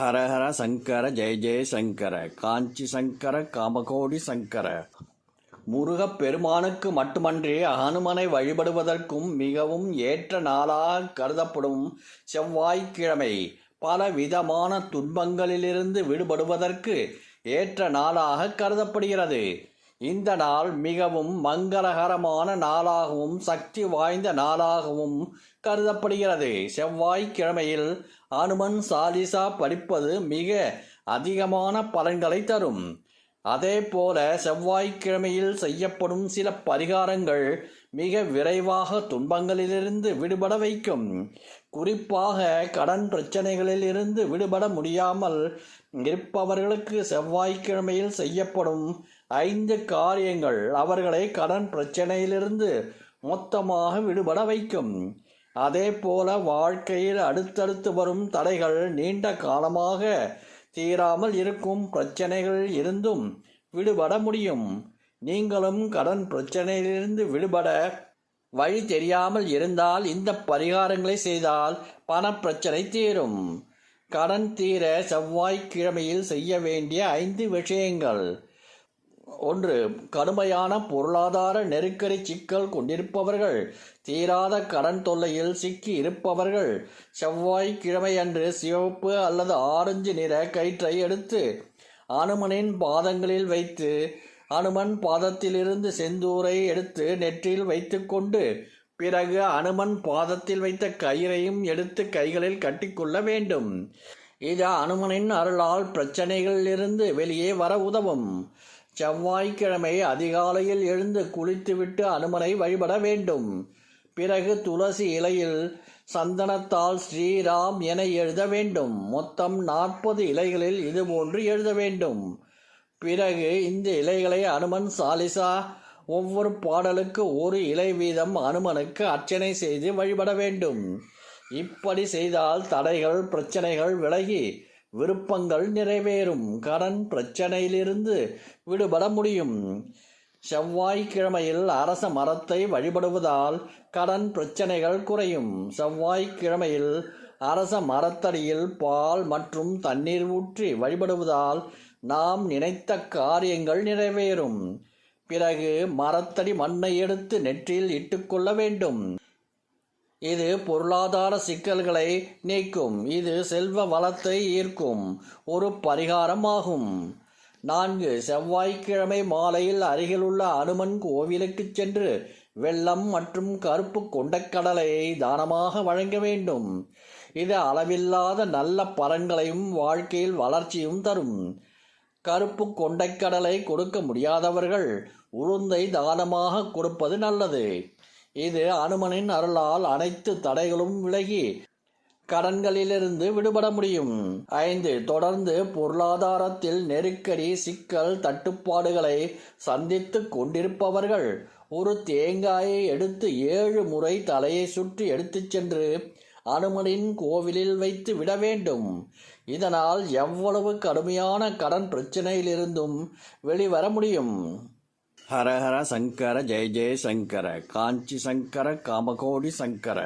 ஹரஹர சங்கர ஜெய ஜெய சங்கர காஞ்சி சங்கர காமகோடி சங்கர. முருகப் பெருமானுக்கு மட்டுமன்றி ஹனுமனை வழிபடுவதற்கும் மிகவும் ஏற்ற நாளாக கருதப்படும் செவ்வாய்க்கிழமை பல விதமான துன்பங்களிலிருந்து விடுபடுவதற்கு ஏற்ற நாளாக கருதப்படுகிறது. இந்த நாள் மிகவும் மங்களகரமான நாளாகவும் சக்தி வாய்ந்த நாளாகவும் கருதப்படுகிறது. செவ்வாய்க்கிழமையில் அனுமன் சாலிசா படிப்பது மிக அதிகமான பலன்களை தரும். அதே போல செவ்வாய்க்கிழமையில் செய்யப்படும் சில பரிகாரங்கள் மிக விரைவாக துன்பங்களிலிருந்து விடுபட வைக்கும். குறிப்பாக கடன் பிரச்சனைகளில் இருந்து விடுபட முடியாமல் இருப்பவர்களுக்கு செவ்வாய்க்கிழமையில் செய்யப்படும் 5 காரியங்கள் அவர்களை கடன் பிரச்சனையிலிருந்து மொத்தமாக விடுபட வைக்கும். அதே போல வாழ்க்கையில் அடுத்தடுத்து வரும் தடைகள், நீண்ட காலமாக தீராமல் இருக்கும் பிரச்சனைகள் இருந்தும் விடுபட முடியும். நீங்களும் கடன் பிரச்சனையிலிருந்து விடுபட வழி தெரியாமல் இருந்தால் இந்த பரிகாரங்களை செய்தால் பணப்பிரச்சனை தீரும். கடன் தீர செவ்வாய்க்கிழமையில் செய்ய வேண்டிய 5 விஷயங்கள். 1. கடுமையான பொருளாதார நெருக்கடி சிக்கல் கொண்டிருப்பவர்கள், தீராத கடன் தொல்லையில் சிக்கி இருப்பவர்கள் செவ்வாய்க்கிழமை அன்று சிவப்பு அல்லது ஆரஞ்சு நிற கயிற்றை எடுத்து அனுமனின் பாதங்களில் வைத்து, அனுமன் பாதத்திலிருந்து செந்தூரை எடுத்து நெற்றியில் வைத்து கொண்டு, பிறகு அனுமன் பாதத்தில் வைத்த கயிறையும் எடுத்து கைகளில் கட்டிக்கொள்ள வேண்டும். இது அனுமனின் அருளால் பிரச்சனைகளிலிருந்து வெளியே வர உதவும். செவ்வாய்க்கிழமை அதிகாலையில் எழுந்து குளித்துவிட்டு அனுமனை வழிபட வேண்டும். பிறகு துளசி இலையில் சந்தனத்தால் ஸ்ரீராம் என எழுத வேண்டும். மொத்தம் 40 இலைகளில் இதுபோன்று எழுத வேண்டும். பிறகு இந்த இலைகளை அனுமன் சாலிசா ஒவ்வொரு பாடலுக்கு 1 இலை வீதம் அனுமனுக்கு அர்ச்சனை செய்து வழிபட வேண்டும். இப்படி செய்தால் தடைகள், பிரச்சனைகள் விலகி விருப்பங்கள் நிறைவேறும். கடன் பிரச்சனையிலிருந்து விடுபட முடியும். செவ்வாய்க்கிழமையில் அரச மரத்தை வழிபடுவதால் கடன் பிரச்சனைகள் குறையும். செவ்வாய்க்கிழமையில் அரச மரத்தடியில் பால் மற்றும் தண்ணீர் ஊற்றி வழிபடுவதால் நாம் நினைத்த காரியங்கள் நிறைவேறும். பிறகு மரத்தடி மண்ணை எடுத்து நெற்றியில் இட்டுக்கொள்ள வேண்டும். இது பொருளாதார சிக்கல்களை நீக்கும். இது செல்வ வளத்தை ஈர்க்கும் ஒரு பரிகாரமாகும். 4. செவ்வாய்க்கிழமை மாலையில் அருகிலுள்ள அனுமன் கோவிலுக்கு சென்று வெல்லம் மற்றும் கருப்பு கொண்டைக்கடலையை தானமாக வழங்க வேண்டும். இது அளவில்லாத நல்ல பலன்களையும் வாழ்க்கையில் வளர்ச்சியும் தரும். கருப்பு கொண்டைக்கடலை கொடுக்க முடியாதவர்கள் உளுந்தை தானமாக கொடுப்பது நல்லது. இது அனுமனின் அருளால் அனைத்து தடைகளும் விலகி கடன்களிலிருந்து விடுபட முடியும். 5. தொடர்ந்து பொருளாதாரத்தில் நெருக்கடி, சிக்கல், தட்டுப்பாடுகளை சந்தித்து கொண்டிருப்பவர்கள் ஒரு தேங்காயை எடுத்து 7 முறை தலையை சுற்றி எடுத்துச் சென்று அனுமனின் கோவிலில் வைத்து விட வேண்டும். இதனால் எவ்வளவு கடுமையான கடன் பிரச்சனையிலிருந்தும் வெளிவர முடியும். ஹரஹர சங்கர ஜெய ஜெய சங்கர காஞ்சி சங்கர காமகோடி சங்கர.